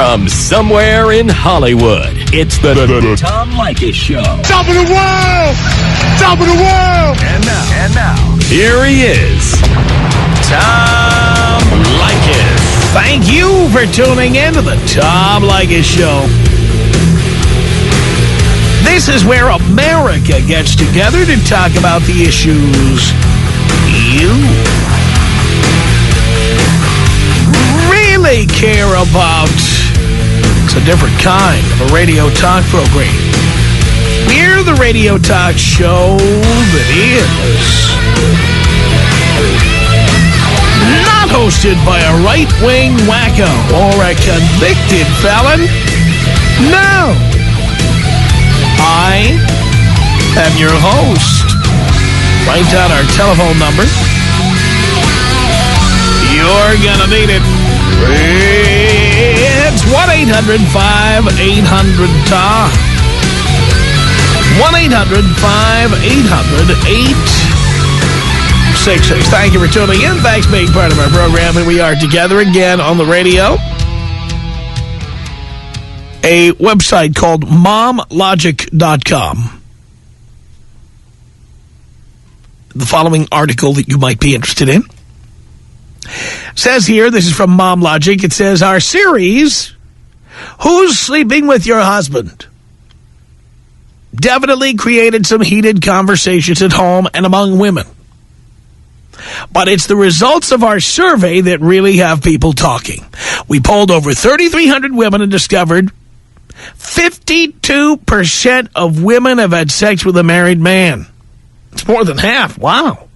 From somewhere in Hollywood, it's the Tom Leykis Show. Top of the world! Top of the world! And now, here he is, Tom Leykis. Thank you for tuning in to the Tom Leykis Show. This is where America gets together to talk about the issues you really care about. It's a different kind of a radio talk program. We're the radio talk show that is not hosted by a right-wing wacko or a convicted felon. No. I am your host. Write down our telephone number. You're gonna need it. It's 1-800-5800-TOM. 1-800-5800-866. Thank you for tuning in. Thanks for being part of our program. And we are together again on the radio. A website called momlogic.com. The following article that you might be interested in says here, this is from Mom Logic, it says, our series, Who's Sleeping with Your Husband? Definitely created some heated conversations at home and among women. But it's the results of our survey that really have people talking. We polled over 3,300 women and discovered 52% of women have had sex with a married man. It's more than half. Wow.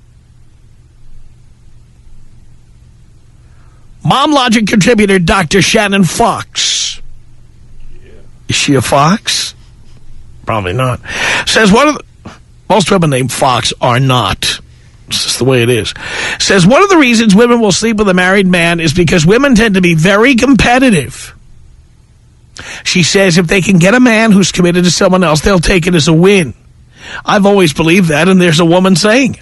Mom Logic contributor Dr. Shannon Fox. Is she a fox? Probably not. Says most women named Fox are not. It's just the way it is. Says one of the reasons women will sleep with a married man is because women tend to be very competitive. She says if they can get a man who's committed to someone else, they'll take it as a win. I've always believed that, and there's a woman saying it.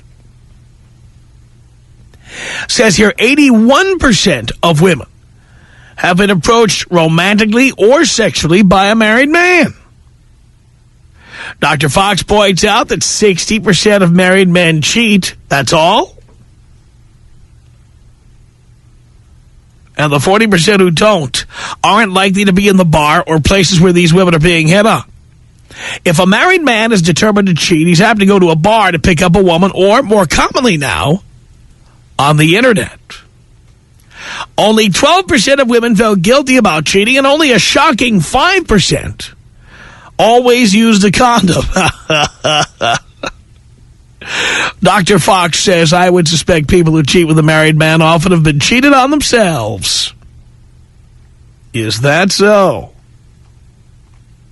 Says here, 81% of women have been approached romantically or sexually by a married man. Dr. Fox points out that 60% of married men cheat. That's all. And the 40% who don't aren't likely to be in the bar or places where these women are being hit on. If a married man is determined to cheat, he's apt to go to a bar to pick up a woman, or more commonly now, on the internet. Only 12% of women felt guilty about cheating, and only a shocking 5% always used a condom. Dr. Fox says, I would suspect people who cheat with a married man often have been cheated on themselves. Is that so?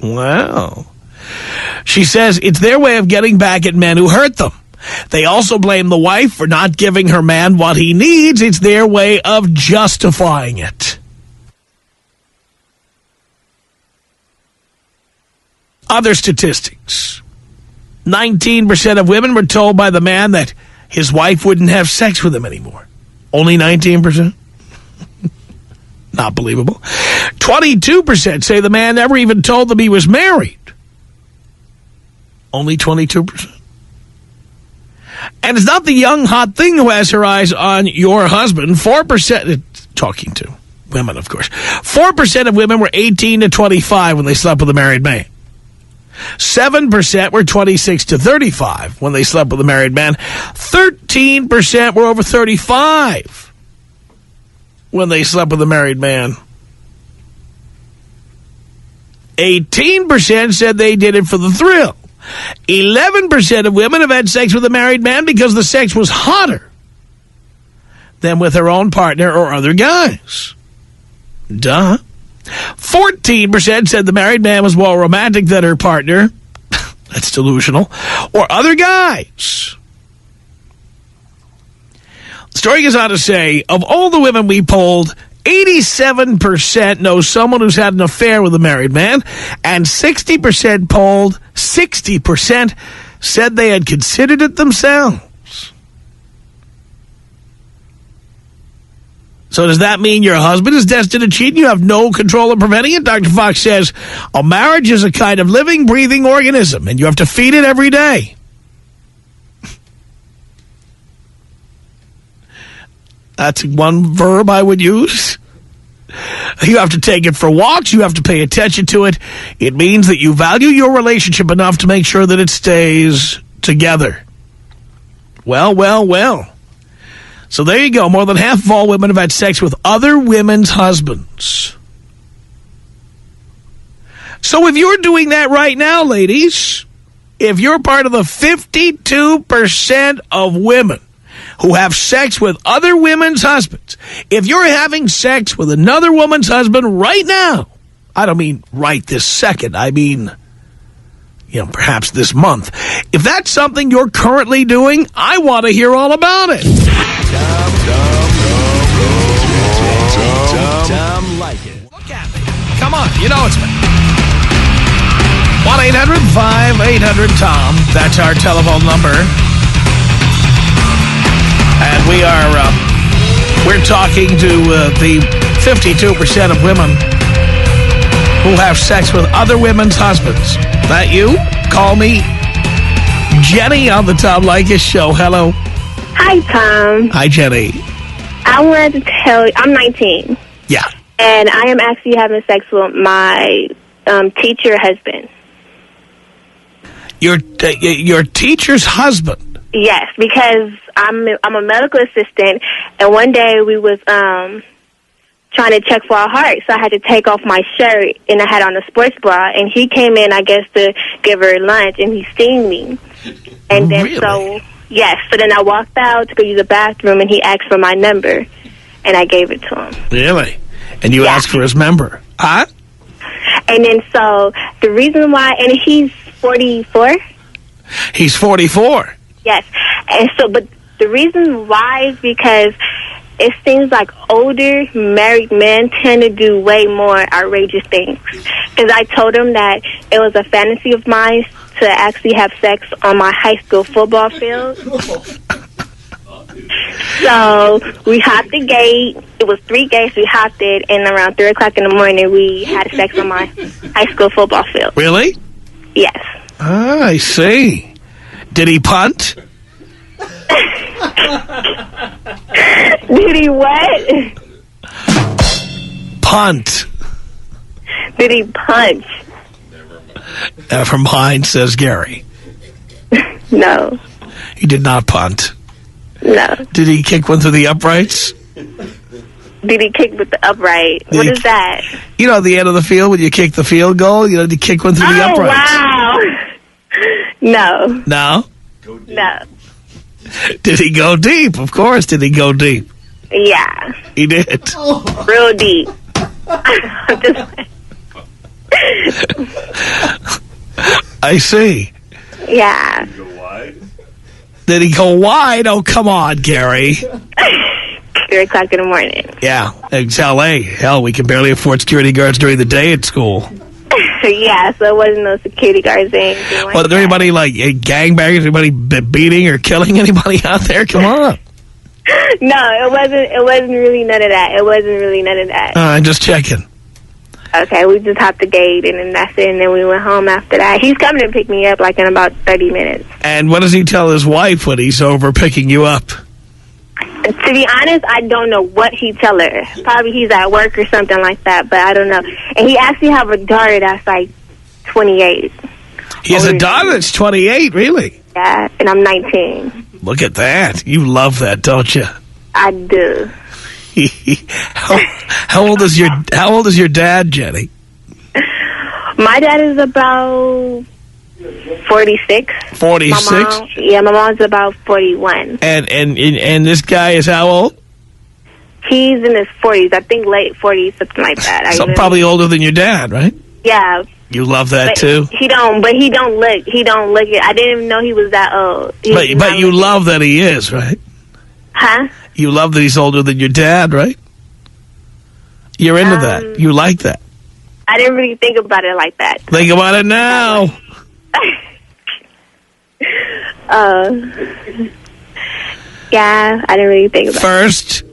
Well, she says it's their way of getting back at men who hurt them. They also blame the wife for not giving her man what he needs. It's their way of justifying it. Other statistics. 19% of women were told by the man that his wife wouldn't have sex with him anymore. Only 19%? Not believable. 22% say the man never even told them he was married. Only 22%. And it's not the young, hot thing who has her eyes on your husband. 4%, talking to women, of course. 4% of women were 18 to 25 when they slept with a married man. 7% were 26 to 35 when they slept with a married man. 13% were over 35 when they slept with a married man. 18% said they did it for the thrill. 11% of women have had sex with a married man because the sex was hotter than with her own partner or other guys. Duh. 14% said the married man was more romantic than her partner. That's delusional. Or other guys. The story goes on to say, of all the women we polled, 87% know someone who's had an affair with a married man, and 60% polled, 60% said they had considered it themselves. So does that mean your husband is destined to cheat and you have no control of preventing it? Dr. Fox says a marriage is a kind of living, breathing organism, and you have to feed it every day. That's one verb I would use. You have to take it for walks. You have to pay attention to it. It means that you value your relationship enough to make sure that it stays together. Well, well, well. So there you go. More than half of all women have had sex with other women's husbands. So if you're doing that right now, ladies, if you're part of the 52% of women who have sex with other women's husbands, if you're having sex with another woman's husband right now, I don't mean right this second, I mean, perhaps this month. If that's something you're currently doing, I want to hear all about it. Tom Leykis. Look at me. Come on, you know it's me. 1-800-5800-TOM. That's our telephone number. And we're talking to the 52% of women who have sex with other women's husbands. That you? Call me Jenny on the Tom Leykis Show. Hello. Hi, Tom. Hi, Jenny. I wanted to tell you, I'm 19. Yeah. And I am actually having sex with my teacher husband. Your teacher's husband? Yes, because I'm a medical assistant, and one day we was trying to check for our heart, so I had to take off my shirt, and I had on a sports bra, and he came in, I guess, to give her lunch, and he seen me. And then Really? so then I walked out to go use the bathroom, and he asked for my number, and I gave it to him. Really? And you asked for his number? Huh? And then so the reason why, and he's 44? He's 44. Yes. And so, but the reason why is because it seems like older married men tend to do way more outrageous things. Because I told him that it was a fantasy of mine to actually have sex on my high school football field. So we hopped the gate. It was 3 gates. We hopped it, and around 3 o'clock in the morning, we had sex on my high school football field. Really? Yes. Ah, I see. Did he punt? Did he what? Punt. Did he punch? Never mind, says Gary. No. He did not punt. No. Did he kick one through the uprights? Did he kick with the upright? What is that? You know, the end of the field when you kick the field goal, you kick one through the uprights. Wow. No. No? No. Did he go deep? Of course, did he go deep? Yeah. He did. Real deep. I see. Yeah. Did he go wide? Oh, come on, Gary. 3 o'clock in the morning. Yeah, it's L.A. Hell, we can barely afford security guards during the day at school. Yeah, so it wasn't no security guards or anything like Well, there anybody like gangbangers, anybody beating or killing anybody out there? Come on. No, it wasn't really none of that. It wasn't really none of that. I'm just checking. Okay, we just hopped the gate, and then that's it, and then we went home after that. He's coming to pick me up, like, in about 30 minutes. And what does he tell his wife when he's over picking you up? To be honest, I don't know what he tell her. Probably he's at work or something like that, but I don't know. And he actually have a daughter that's, like, 28. He has a daughter that's 28, really? Yeah, and I'm 19. Look at that. You love that, don't you? I do. How old is your dad, Jenny? My dad is about 46. 46? My mom's about 41. And this guy is how old? He's in his 40s. I think late 40s, something like that. So probably older than your dad, right? Yeah. You love that too? He don't look it. I didn't even know he was that old. But you love that he is, right? Huh? You love that he's older than your dad, right? You're into that. You like that. I didn't really think about it like that. Think about it now. Yeah, I didn't really think about First,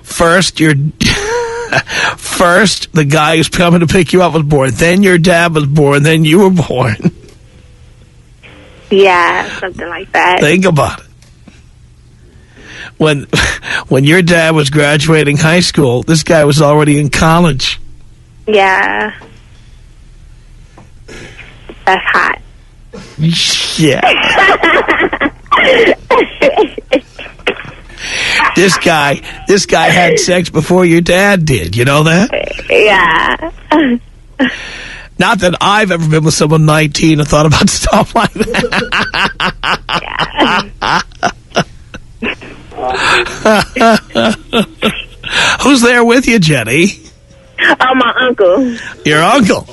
First, first, the guy who's coming to pick you up was born. Then your dad was born. Then you were born. Yeah, something like that. Think about it. When your dad was graduating high school, this guy was already in college. Yeah. That's hot. Yeah. This guy had sex before your dad did. You know that? Yeah. Not that I've ever been with someone 19 and thought about stuff like that. Who's there with you, Jenny? Oh, my uncle. Your uncle?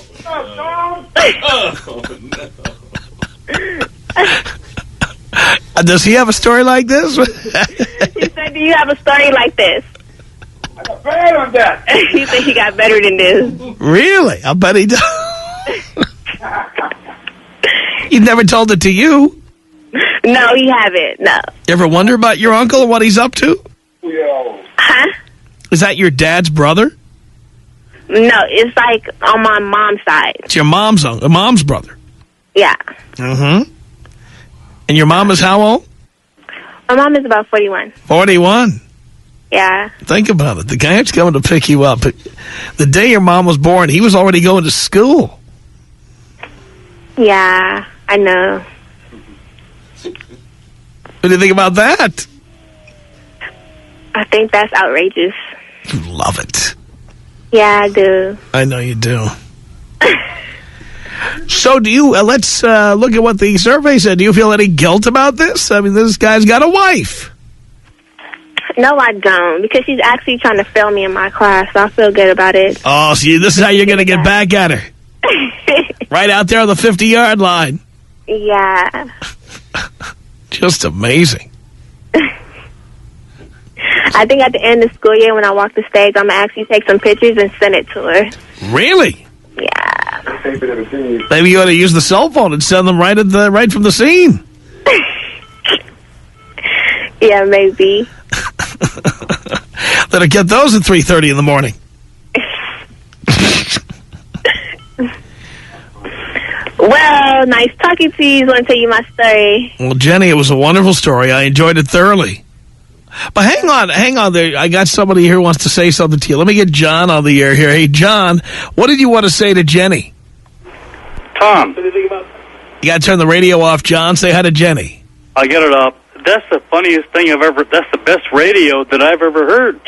Does he have a story like this? He said, do you have a story like this? I got bad on that. He said he got better than this. Really? I bet he does. He never told it to you? No, he haven't. No. You ever wonder about your uncle and what he's up to? Huh? Is that your dad's brother? No, it's like on my mom's side. It's your mom's brother. Yeah. Mm-hmm. And your mom is how old? My mom is about 41. 41. Yeah. Think about it. The guy that's coming to pick you up, the day your mom was born, he was already going to school. Yeah, I know. What do you think about that? I think that's outrageous. You love it. Yeah, I do. I know you do. So do you, let's look at what the survey said. Do you feel any guilt about this? I mean, this guy's got a wife. No, I don't, because she's actually trying to fail me in my class, so I feel good about it. Oh, see, this is how you're going to get back at her. Right out there on the 50-yard line. Yeah. Just amazing. I think at the end of the school year, when I walk the stage, I'm going to actually take some pictures and send it to her. Really? Yeah. Maybe you ought to use the cell phone and send them right from the scene. Yeah, maybe. Better get those at 3:30 in the morning. Well, nice talking to you. I want to tell you my story. Well, Jenny, it was a wonderful story. I enjoyed it thoroughly. But hang on there. I got somebody here who wants to say something to you. Let me get John on the air here. Hey, John, what did you want to say to Jenny? Tom. You got to turn the radio off, John. Say hi to Jenny. I got it up. That's the funniest thing that's the best radio that I've ever heard.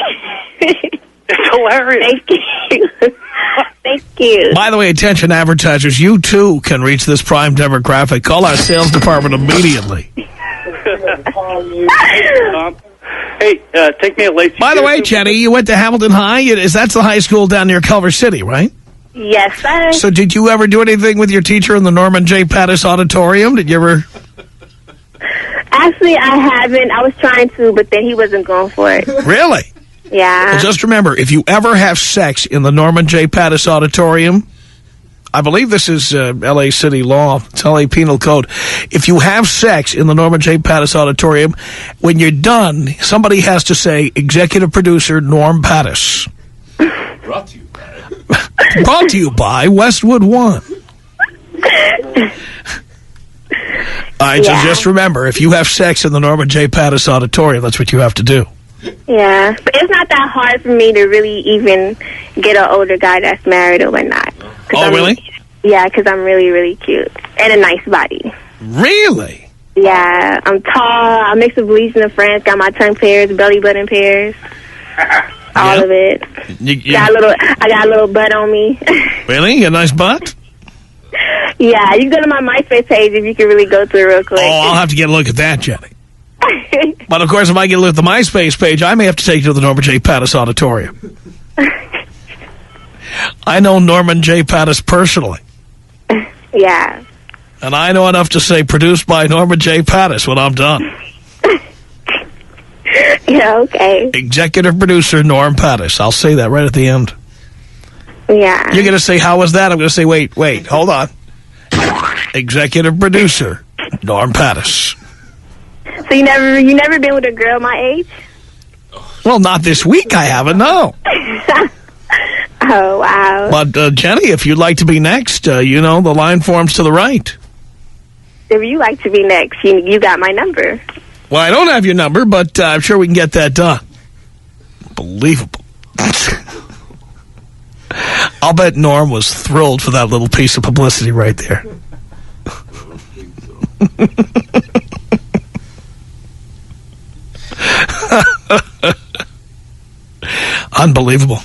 It's hilarious. Thank you. Thank you. By the way, attention advertisers, you too can reach this prime demographic. Call our sales department immediately. Hey, take me at Leykis. By the way, Jenny, you went to Hamilton High. That's the high school down near Culver City, right? Yes, sir. So did you ever do anything with your teacher in the Norman J. Pattis Auditorium? Did you ever... Actually, I haven't. I was trying to, but then he wasn't going for it. Really? Yeah. Well, just remember, if you ever have sex in the Norman J. Pattis Auditorium, I believe this is L.A. City law, it's L.A. Penal Code. If you have sex in the Norman J. Pattis Auditorium, when you're done, somebody has to say, executive producer Norm Pattis. Brought to you by... Brought to you by Westwood One. All right, so just remember, if you have sex in the Norman J. Pattis Auditorium, that's what you have to do. Yeah, but it's not that hard for me to really even get an older guy that's married or whatnot. Oh, really? Yeah, because I'm really, really cute. And a nice body. Really? Yeah, I'm tall. I mix with Belize and France. Got my tongue pierced, belly button pierced. All of it. I got a little butt on me. Really? You got a nice butt? Yeah, you go to my MySpace page if you can really go through real quick. Oh, I'll have to get a look at that, Jenny. But, of course, if I get a look at the MySpace page, I may have to take you to the Norman J. Pattis Auditorium. I know Norman J. Pattis personally. Yeah. And I know enough to say produced by Norman J. Pattis when I'm done. Yeah, okay. Executive producer Norm Pattis. I'll say that right at the end. Yeah. You're going to say, how was that? I'm going to say, wait, hold on. Executive producer Norm Pattis. So you never been with a girl my age? Well, not this week I haven't, no. Oh, wow. But, Jenny, if you'd like to be next, you know, the line forms to the right. If you like to be next, you got my number. Well, I don't have your number, but I'm sure we can get that done. Unbelievable. I'll bet Norm was thrilled for that little piece of publicity right there. Unbelievable.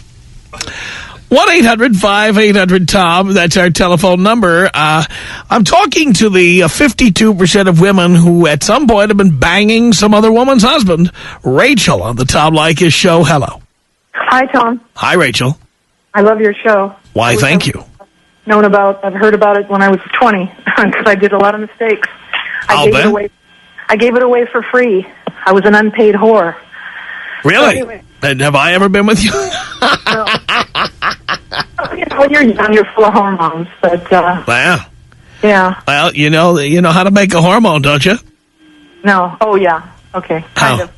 1-800-5800-TOM. That's our telephone number. I'm talking to the 52% of women who at some point have been banging some other woman's husband. Rachel on the Tom Leykis show. Hello. Hi, Tom. Hi, Rachel. I love your show. Why, thank you. I've heard about it when I was 20 because I did a lot of mistakes. I gave it away for free. I was an unpaid whore. Really? So anyway, And have I ever been with you? When you're young, you're full of hormones. But Wow. yeah. Well, you know how to make a hormone, don't you? No. Oh, yeah. Okay. Kind How? of.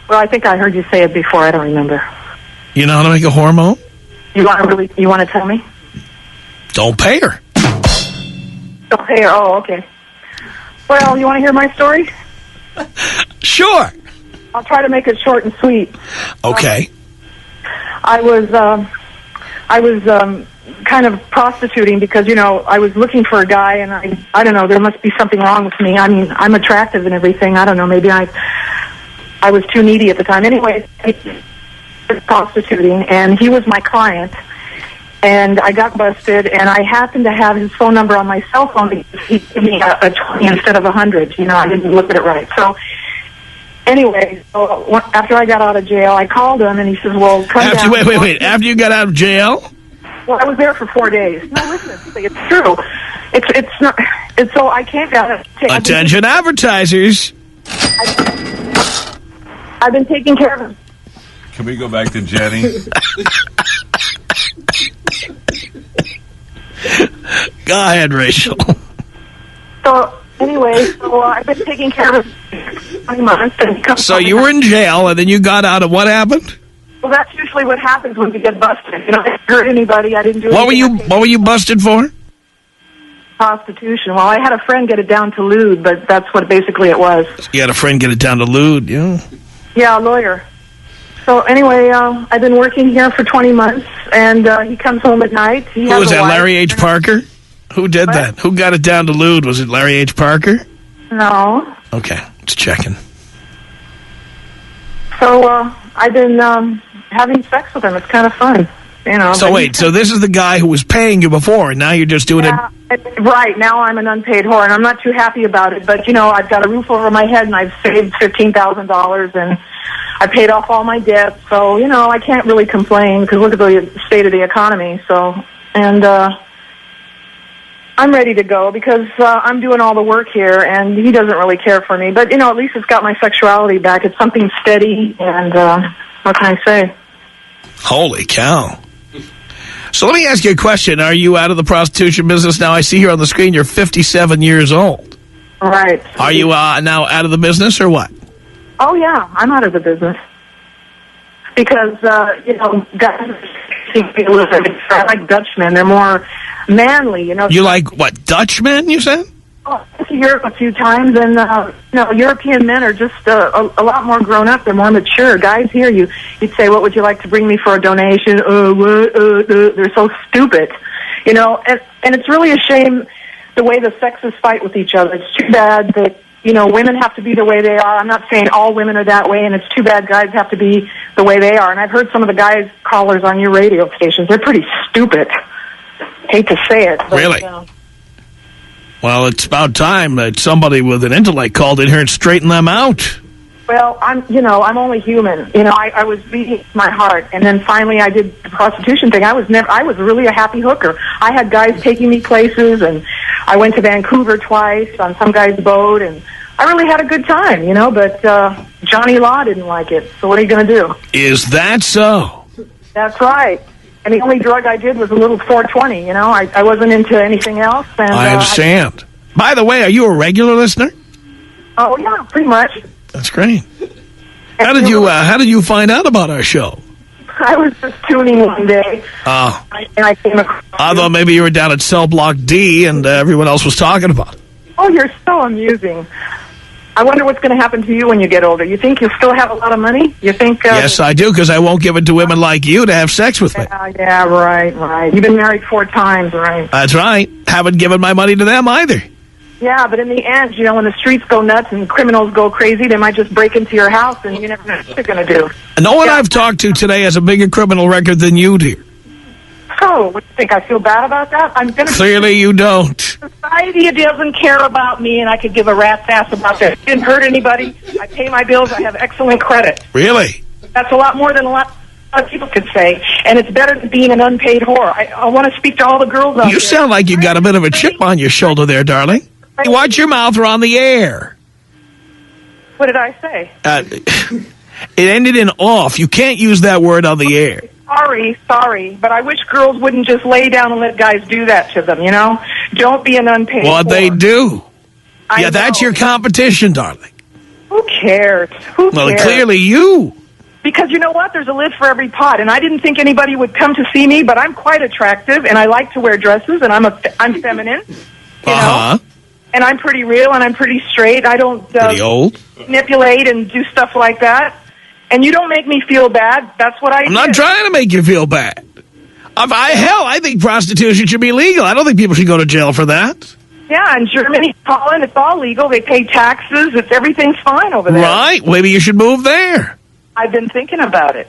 Well, I think I heard you say it before. I don't remember. You know how to make a hormone? You want to tell me? Don't pay her. Okay. Oh, okay. Well, you want to hear my story? Sure. I'll try to make it short and sweet. Okay. I was kind of prostituting because, I was looking for a guy, and I don't know, there must be something wrong with me. I mean, I'm attractive and everything. I don't know, maybe I was too needy at the time. Anyway, I was prostituting, and he was my client, and I got busted, and I happened to have his phone number on my cell phone because he gave me a 20 instead of 100. I didn't look at it right. So anyway, so after I got out of jail, I called him, and he says, well, come down. Wait. After you got out of jail? Well, I was there for 4 days. No, listen, it's true. It's not. It's so I can't get it. Attention advertisers. I've been taking care of him. Can we go back to Jenny? Go ahead, Rachel. So anyway, I've been taking care of him for 20 months. And So you were in jail, and then you got out, and what happened? Well, that's usually what happens when you get busted. I didn't hurt anybody. I didn't do anything. What were you busted for? Prostitution. Well, I had a friend get it down to lewd, but that's what basically it was. You had a friend get it down to lewd, yeah? Yeah, a lawyer. So anyway, I've been working here for 20 months, and he comes home at night. Who was that, Larry H. Parker? Who did that? Who got it down to lewd? Was it Larry H. Parker? No. Okay, just checking. So I've been having sex with him. It's kind of fun. So wait, so this is the guy who was paying you before, and now you're just doing it? Right, now I'm an unpaid whore, and I'm not too happy about it, but, I've got a roof over my head, and I've saved $15,000, and I paid off all my debts, so, I can't really complain, because look at the state of the economy, and I'm ready to go, because I'm doing all the work here, and he doesn't really care for me, but, at least it's got my sexuality back. It's something steady, and what can I say? Holy cow. So let me ask you a question. Are you out of the prostitution business now? I see here on the screen you're 57 years old. Right. Are you now out of the business or what? Oh, yeah, I'm out of the business. Because, guys seem to be a little bit, I like Dutchmen. They're more manly, You like, what, Dutchmen, you said? I've been to Europe a few times, and, European men are just a lot more grown up. They're more mature. Guys here, you'd say, what would you like to bring me for a donation? They're so stupid, and it's really a shame the way the sexes fight with each other. It's too bad that, women have to be the way they are. I'm not saying all women are that way, and it's too bad guys have to be the way they are. And I've heard some of the guys callers on your radio stations. They're pretty stupid. Hate to say it. But, really? Well, it's about time that somebody with an intellect called in here and straightened them out. Well, I'm only human. I was beating my heart, and then finally I did the prostitution thing. I was really a happy hooker. I had guys taking me places, and I went to Vancouver twice on some guy's boat, and I really had a good time, but Johnny Law didn't like it. So what are you going to do? Is that so? That's right. And the only drug I did was a little 420, I wasn't into anything else. And, I understand. By the way, are you a regular listener? Oh, yeah, pretty much. That's great. How did you find out about our show? I was just tuning one day. Oh. And I came across I thought maybe you were down at Cell Block D and everyone else was talking about it. Oh, you're so amusing. I wonder what's going to happen to you when you get older. You think you'll still have a lot of money? You think... yes, I do, because I won't give it to women like you to have sex with me. Yeah, right. You've been married 4 times, right? That's right. Haven't given my money to them either. Yeah, but in the end, you know, when the streets go nuts and criminals go crazy, they might just break into your house and you never know what they're going to do. No one I've talked to today has a bigger criminal record than you, dear. Oh, what do you think? I feel bad about that? I'm going to... Clearly you don't. Society doesn't care about me, and I could give a rat's ass about that. Didn't hurt anybody. I pay my bills. I have excellent credit. Really? That's a lot more than a lot of people could say, and it's better than being an unpaid whore. I want to speak to all the girls out there. You sound like you got a bit of a chip on your shoulder there, darling. You watch your mouth, we're on the air. What did I say? It ended in off. You can't use that word on the air. Sorry, but I wish girls wouldn't just lay down and let guys do that to them, you know? Don't be an unpaid What whore. they do. I Yeah, that's know. your competition, darling. Who cares? Who Well, cares? clearly you. Because you know what? There's a lid for every pot, and I didn't think anybody would come to see me, but I'm quite attractive, and I like to wear dresses, and I'm feminine, you know? And I'm pretty real, and I'm pretty straight. I don't Pretty old. manipulate and do stuff like that. And you don't make me feel bad. That's what I I'm not trying to make you feel bad. I think prostitution should be legal. I don't think people should go to jail for that. Yeah, in Germany, Holland, it's all legal. They pay taxes. Everything's fine over there. Right. Maybe you should move there. I've been thinking about it.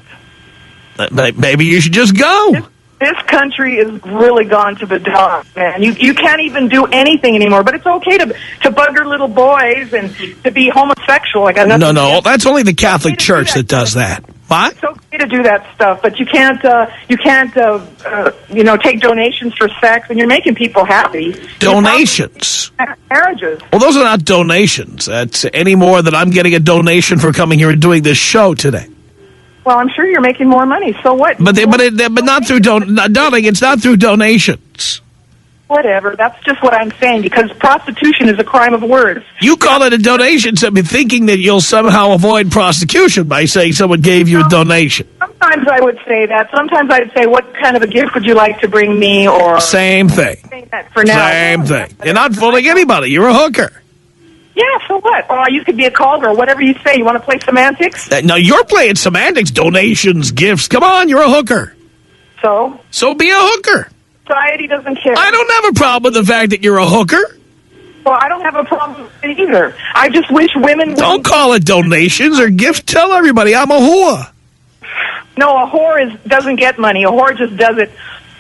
Maybe you should just go. This country is really gone to the dogs, man. You can't even do anything anymore. But it's okay to bugger little boys and to be homosexual. I got nothing. No, that's only the Catholic Church that does that. What? It's okay to do that stuff, but you can't take donations for sex, and you're making people happy. Donations. Marriages. Well, those are not donations. That's any more than I'm getting a donation for coming here and doing this show today. Well, I'm sure you're making more money. So what? But not through darling. It's not through donations. Whatever. That's just what I'm saying, because prostitution is a crime of words. You call it a donation, so I'm thinking that you'll somehow avoid prosecution by saying someone gave you a donation. Sometimes I would say that. Sometimes I'd say, what kind of a gift would you like to bring me? Or Same thing. For now. Same thing. You're not fooling anybody. You're a hooker. Yeah, so what? Or you could be a call girl, whatever you say. You want to play semantics? No, you're playing semantics, donations, gifts. Come on, you're a hooker. So be a hooker. Society doesn't care. I don't have a problem with the fact that you're a hooker. Well, I don't have a problem with it either. I just wish women... Don't call it donations or gifts. Tell everybody I'm a whore. No, a whore doesn't get money. A whore just does it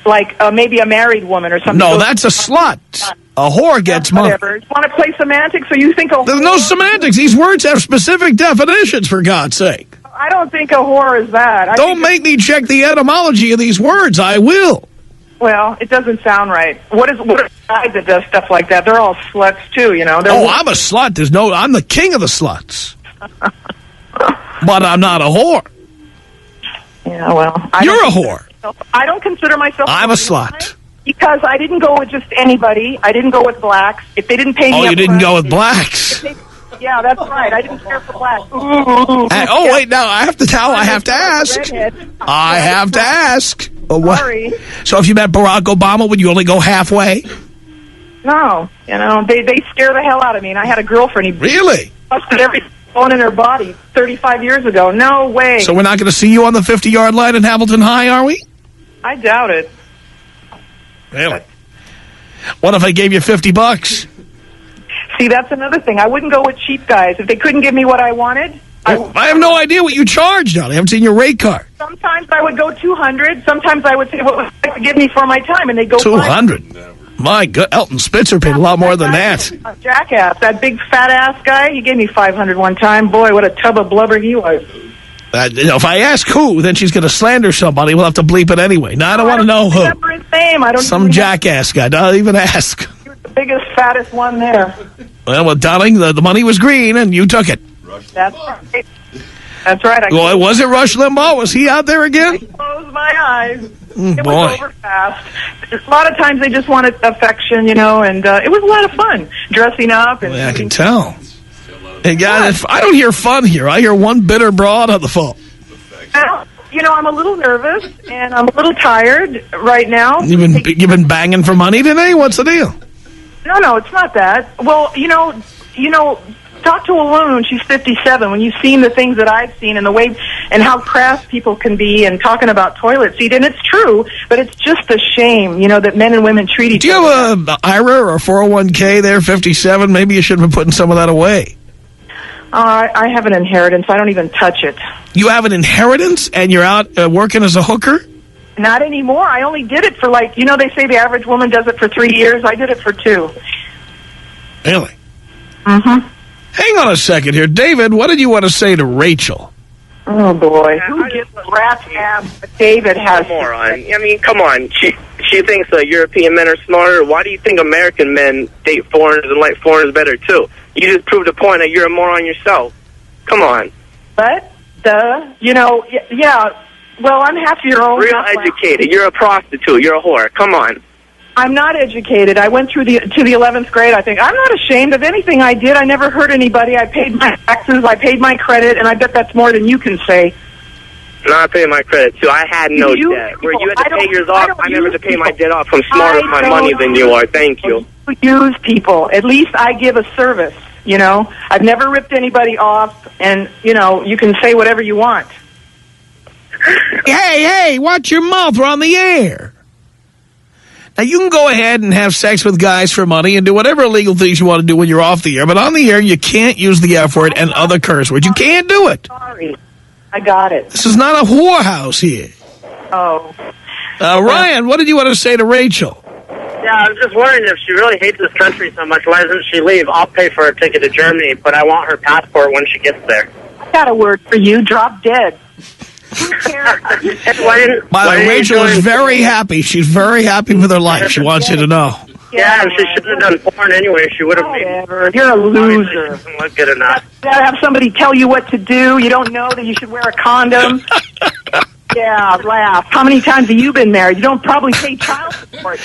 like maybe a married woman or something. No, that's a slut. A whore gets money. Whatever. You want to play semantics, or you think a whore... There's no semantics. These words have specific definitions, for God's sake. I don't think a whore is that. Don't make me check the etymology of these words. I will. Well, it doesn't sound right. What is a guy that does stuff like that? They're all sluts, too, you know. I'm a slut. I'm the king of the sluts. But I'm not a whore. Yeah, well... You're a whore. I don't consider myself... I'm a slut. Because I didn't go with just anybody. I didn't go with blacks. If they didn't pay me... Oh, you didn't go with blacks. Yeah, that's right. I didn't care for blacks. Wait, now I have to ask. I have to ask. Sorry. So if you met Barack Obama, would you only go halfway? No. You know, they scare the hell out of me. And I had a girlfriend. He Really? busted every bone in her body 35 years ago. No way. So we're not going to see you on the 50-yard line in Hamilton High, are we? I doubt it. Really? What if I gave you $50? See, that's another thing. I wouldn't go with cheap guys. If they couldn't give me what I wanted... I have no idea what you charge, darling. I haven't seen your rate card. Sometimes I would go $200. Sometimes I would say, what would you like to give me for my time? And they go $200. My God, Elton Spitzer paid a lot more than that. A jackass, that big fat ass guy, he gave me $500 one time. Boy, what a tub of blubber he was. If I ask who, then she's going to slander somebody. We'll have to bleep it anyway. Now, I don't want to know who. Remember his name. I don't. Some jackass guy. Don't even ask. He was the biggest, fattest one there. Well, darling, the money was green, and you took it. That's right. That's right. Was it Rush Limbaugh? Was he out there again? I closed my eyes. It boy. was over fast. A lot of times they just wanted affection, you know, and it was a lot of fun dressing up. And I can tell. Hey, guys, I don't hear fun here. I hear one bitter broad on the phone. Well, I'm a little nervous, and I'm a little tired right now. You've been banging for money today? What's the deal? No, it's not that. Well, talk to a woman when she's 57, when you've seen the things that I've seen and the way and how crass people can be and talking about toilet seat. And it's true, but it's just a shame, that men and women treat each other. Do you have an IRA or a 401k there, 57? Maybe you should have been putting some of that away. I have an inheritance. I don't even touch it. You have an inheritance and you're out working as a hooker? Not anymore. I only did it for they say the average woman does it for 3 years. I did it for 2. Really? Mm-hmm. Hang on a second here. David, what did you want to say to Rachel? Oh, boy. Who gives a rat's ass that David has? Moron. I mean, come on. She thinks European men are smarter. Why do you think American men date foreigners and like foreigners better, too? You just proved the point that you're a moron yourself. Come on. But, yeah. Well, I'm half your own. Real educated. You're a prostitute. You're a whore. Come on. I'm not educated. I went to the 11th grade, I think. I'm not ashamed of anything I did. I never hurt anybody. I paid my taxes. I paid my credit, and I bet that's more than you can say. No, I paid my credit, too. I had no debt. Where you had to pay yours off, I never had to pay my debt off. I'm smarter with my money than you are. Thank you. Use people. At least I give a service, I've never ripped anybody off, and, you can say whatever you want. Hey, watch your mouth. We're on the air. Now, you can go ahead and have sex with guys for money and do whatever illegal things you want to do when you're off the air, but on the air, you can't use the F word and other curse words. You can't do it. Sorry. I got it. This is not a whorehouse here. Oh. Ryan, what did you want to say to Rachel? Yeah, I was just wondering if she really hates this country so much, why doesn't she leave? I'll pay for her ticket to Germany, but I want her passport when she gets there. I got a word for you. Drop dead. Who cares? By the way, Rachel is very happy. She's very happy with her life. She wants you to know. Yeah, and she shouldn't have done porn anyway. She would have made. You're a loser. Doesn't look good enough. You gotta have somebody tell you what to do. You don't know that you should wear a condom. Yeah, laugh. How many times have you been married? You don't probably pay child support.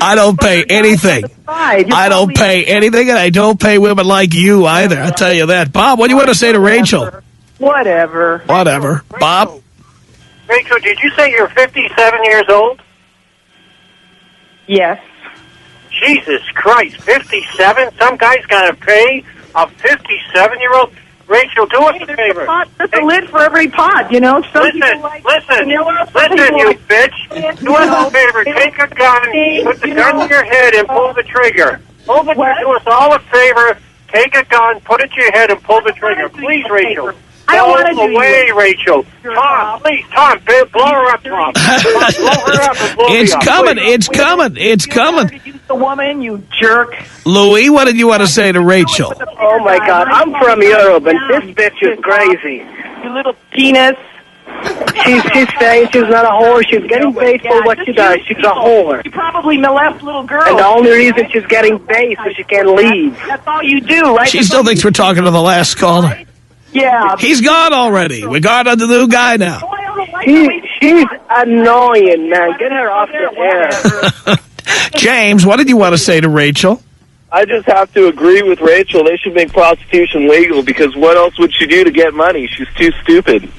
I don't pay anything. I don't pay anything, and I don't pay women like you either. I'll tell you that. Bob, what do you want to say to Rachel? Whatever. Bob? Rachel, did you say you're 57 years old? Yes. Jesus Christ, 57? Some guy's got to pay a 57-year-old? Rachel, do us a favor. There's a lid for every pot, Listen, you bitch. Do us a favor. Take a gun, put the gun to your head, and pull the trigger. Do us all a favor. Take a gun, put it to your head, and pull the trigger. Please, Rachel. I don't want to do away, Rachel. Tom, please, Tom, blow her up, Tom. Blow her up and blow It's me up. coming, Please. it's coming, it's coming. The woman, you jerk. Louis, what did you want to say to Rachel? Oh, my God. I'm from Europe, and this bitch is crazy. You little penis. She's saying she's not a whore. She's getting paid for what she does. She's a whore. You probably molest little girls. And the only reason she's getting paid is so she can leave. That's all you do, right? She still thinks we're talking to the last caller. Yeah. He's gone already. We got on the new guy now. She's annoying, man. Get her off the air. James, what did you want to say to Rachel? I just have to agree with Rachel. They should make prostitution legal because what else would she do to get money? She's too stupid.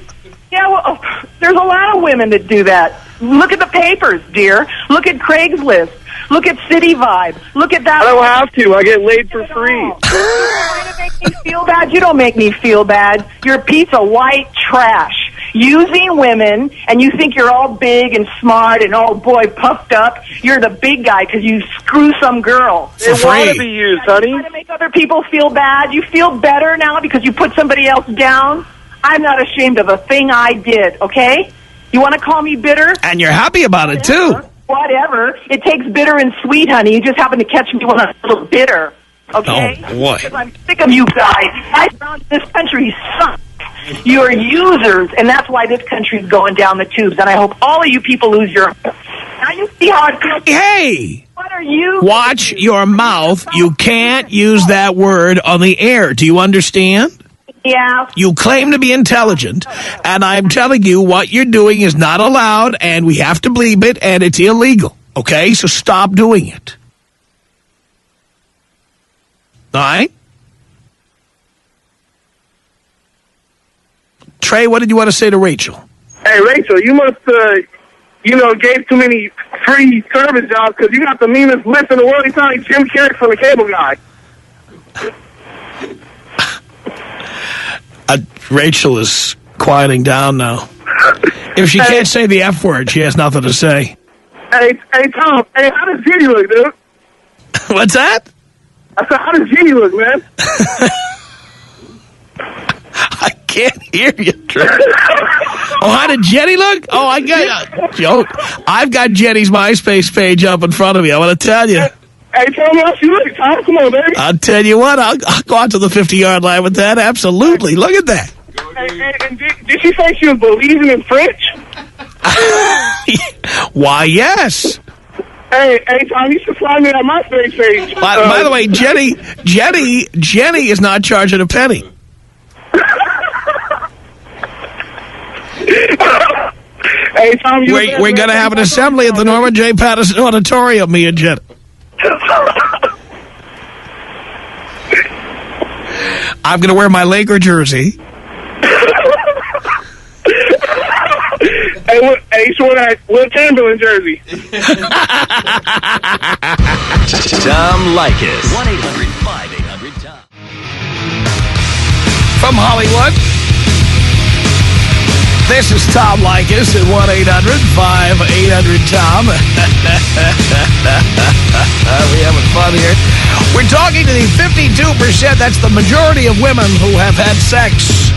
Yeah, well, there's a lot of women that do that. Look at the papers, dear. Look at Craigslist. Look at City Vibe. Look at that. I don't have to. I get laid for free. You're trying to make me feel bad? You don't make me feel bad. You're a piece of white trash. Using women, and you think you're all big and smart and, oh, boy, puffed up. You're the big guy because you screw some girl. They want to be used, honey. You trying to make other people feel bad? You feel better now because you put somebody else down? I'm not ashamed of a thing I did, okay? You want to call me bitter? And you're happy about it, too. Whatever. It takes bitter and sweet, honey. You just happen to catch me when I'm a little bitter, okay? Oh, boy. Because I'm sick of you guys. I found this country sucks. You're users, and that's why this country's going down the tubes. And I hope all of you people lose your... Now you see how it comes. Hey! What are you... Watch your mouth. You can't use that word on the air. Do you understand? Yeah. You claim to be intelligent, and I'm telling you what you're doing is not allowed, and we have to bleep it, and it's illegal. Okay? So stop doing it. All right? Trey, what did you want to say to Rachel? Hey, Rachel, you must, gave too many free service jobs because you got the meanest list in the world. He's like Jim Carrey from the Cable Guy. Rachel is quieting down now. If she can't say the F word, she has nothing to say. Hey, Tom, hey, how does Jenny look, dude? What's that? I said, how does Jenny look, man? I can't hear you, Trey. Oh, how did Jenny look? Oh, I've got Jenny's MySpace page up in front of me. I want to tell you. Hey, tell me how she looks, Tom. Come on, baby. I'll tell you what. I'll go out to the 50-yard line with that. Absolutely. Look at that. And did she say she was believing in French? Why, yes. Hey, Tom, you should fly me on my MySpace page. By the way, Jenny is not charging a penny. Hey, Tom, we're going to have an assembly at the Norman J. Patterson Auditorium, me and Jenny. I'm going to wear my Laker jersey. Hey, she wore that Will Chamberlain jersey. Tom Leykis. 1-800-5800-TOM. From Hollywood, this is Tom Leykis at 1-800-5800-TOM. We're having fun here. We're talking to the 52%, that's the majority of women who have had sex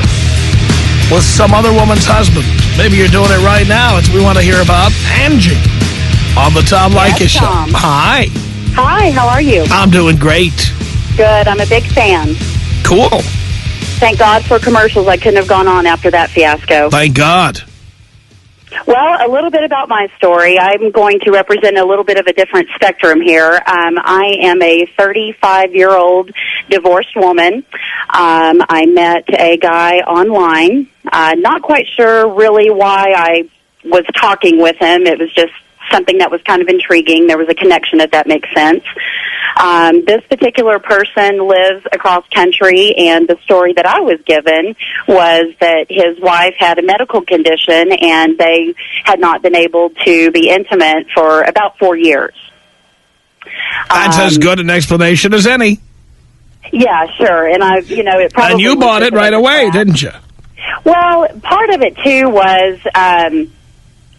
with some other woman's husband. Maybe you're doing it right now. It's we want to hear about Angie on the Tom Leykis Show. Tom. Hi. Hi, how are you? I'm doing great. Good, I'm a big fan. Cool. Thank God for commercials. I couldn't have gone on after that fiasco. Thank God. Well, a little bit about my story. I'm going to represent a little bit of a different spectrum here. I am a 35-year-old divorced woman. I met a guy online. Not quite sure really why I was talking with him. It was just something that was kind of intriguing. There was a connection, if that makes sense. This particular person lives across country, and the story that I was given was that his wife had a medical condition, and they had not been able to be intimate for about 4 years. That's as good an explanation as any. Yeah, sure. And it probably. And you bought it right away, didn't you? Well, part of it too was.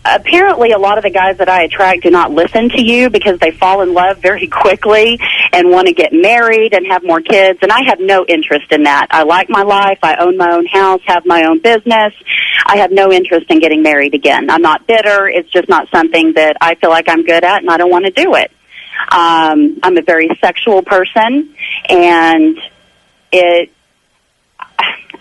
Apparently, a lot of the guys that I attract do not listen to you because they fall in love very quickly and want to get married and have more kids, and I have no interest in that. I like my life. I own my own house, have my own business. I have no interest in getting married again. I'm not bitter. It's just not something that I feel like I'm good at, and I don't want to do it. I'm a very sexual person, and I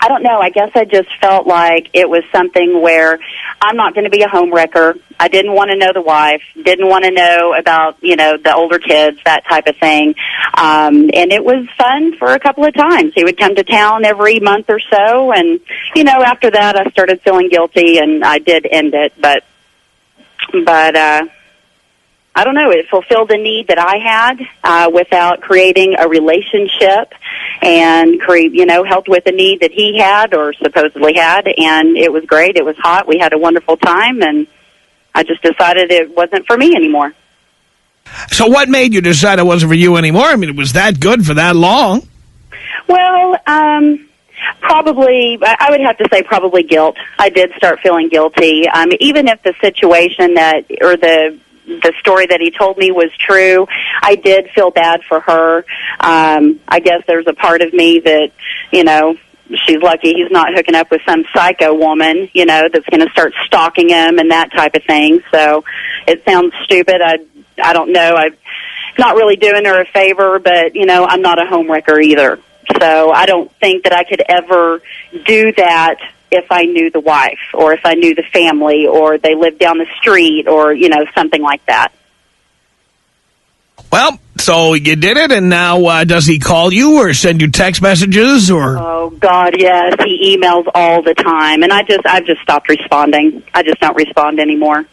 don't know. I guess I just felt like it was something where I'm not going to be a home wrecker. I didn't want to know the wife, didn't want to know about, the older kids, that type of thing. And it was fun for a couple of times. He would come to town every month or so. And, after that, I started feeling guilty, and I did end it. But I don't know. It fulfilled a need that I had without creating a relationship, and helped with a need that he had or supposedly had. And it was great. It was hot. We had a wonderful time, and I just decided it wasn't for me anymore. So what made you decide it wasn't for you anymore? I mean, it was that good for that long. Well, probably, I would have to say probably guilt. I did start feeling guilty. Even if the situation or the story that he told me was true, I did feel bad for her. I guess there's a part of me that, she's lucky he's not hooking up with some psycho woman, that's going to start stalking him and that type of thing. So it sounds stupid. I don't know. I'm not really doing her a favor, but, I'm not a homewrecker either. So I don't think that I could ever do that if I knew the wife or if I knew the family or they lived down the street or, something like that. Well, so you did it, and now does he call you or send you text messages or? Oh, God, yes. He emails all the time, and I've just stopped responding. I just don't respond anymore.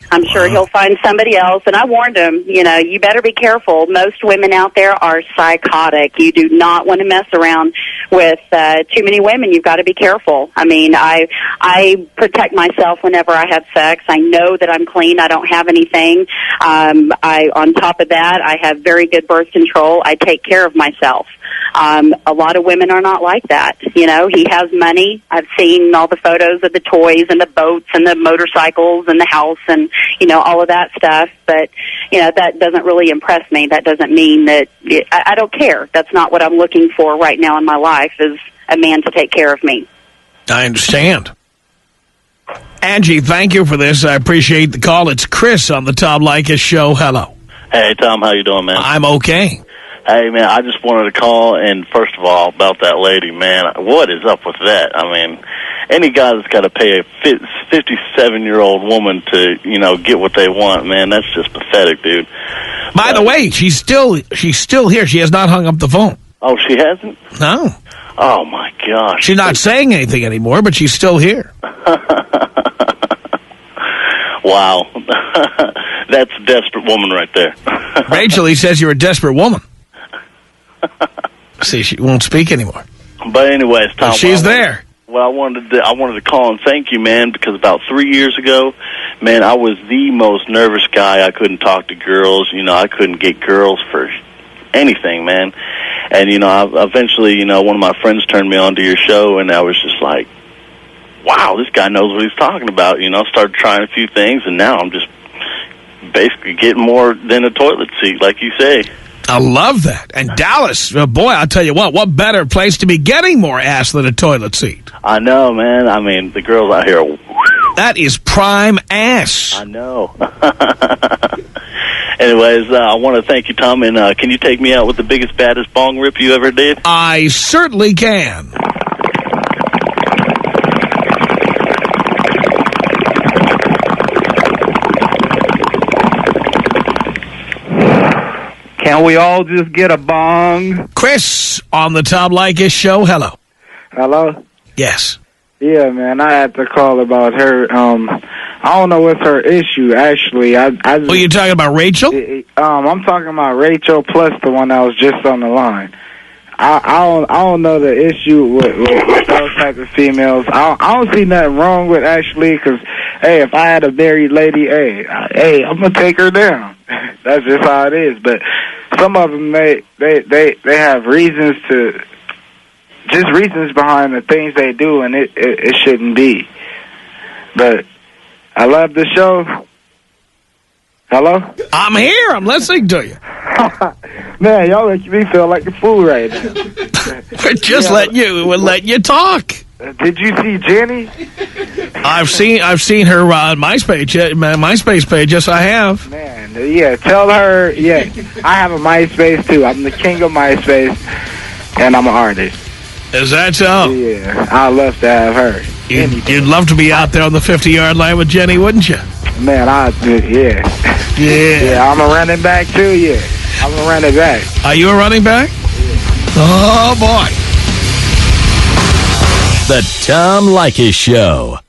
I'm sure he'll find somebody else, and I warned him, you better be careful. Most women out there are psychotic. You do not want to mess around with too many women. You've got to be careful. I mean, I protect myself whenever I have sex. I know that I'm clean. I don't have anything. On top of that, I have very good birth control. I take care of myself. A lot of women are not like that. You know, he has money. I've seen all the photos of the toys and the boats and the motorcycles and the house and, you know, all of that stuff. But, you know, that doesn't really impress me. That doesn't mean that I don't care. That's not what I'm looking for right now in my life, is a man to take care of me. I understand. Angie, thank you for this. I appreciate the call. It's Chris on the Tom Leykis Show. Hello. Hey, Tom, how you doing, man? I'm okay. Hey, man, I just wanted to call, and first of all, about that lady, man, what is up with that? I mean, any guy that's got to pay a 57-year-old woman to, you know, get what they want, man, that's just pathetic, dude. By the way, she's still here. She has not hung up the phone. Oh, she hasn't? No. Oh, my gosh. She's not saying anything anymore, but she's still here. Wow. That's a desperate woman right there. Rachel, he says you're a desperate woman. See, she won't speak anymore. But anyways, Tom, she's there. Well, I wanted to call and thank you, man, because about 3 years ago, man, I was the most nervous guy. I couldn't talk to girls. You know, I couldn't get girls for anything, man. And, you know, I eventually, you know, one of my friends turned me on to your show, and I was just like, wow, this guy knows what he's talking about. You know, started trying a few things, and now I'm just basically getting more than a toilet seat, like you say. I love that. And Dallas, boy, I'll tell you what better place to be getting more ass than a toilet seat? I know, man. I mean, the girls out here are... That is prime ass. I know. Anyways, I want to thank you, Tom, and can you take me out with the biggest, baddest bong rip you ever did? I certainly can. Can we all just get a bong? Chris on the Tom Leykis Show. Hello. Hello? Yes. Yeah, man, I had to call about her. I don't know what's her issue, actually. Oh, you're talking about Rachel? I'm talking about Rachel plus the one that was just on the line. I don't know the issue with those type of females. I don't see nothing wrong with Ashley, because, hey, if I had a married lady, hey, I'm going to take her down. That's just how it is. But some of them, they have reasons behind the things they do, and it shouldn't be. But I love the show. Hello? I'm here. I'm listening to you. Man, y'all make me feel like a fool right now. We're just letting you talk. Did you see Jenny? I've seen her on MySpace page. Yes, I have. Man, yeah, tell her, yeah, I have a MySpace too. I'm the king of MySpace, and I'm an artist. Is that so? Yeah, I'd love to have her. You'd love to be out there on the 50-yard line with Jenny, wouldn't you? Man, yeah. Yeah, I'm a running back too, yeah. I'm a running back. Are you a running back? Yeah. Oh, boy. The Tom Leykis Show.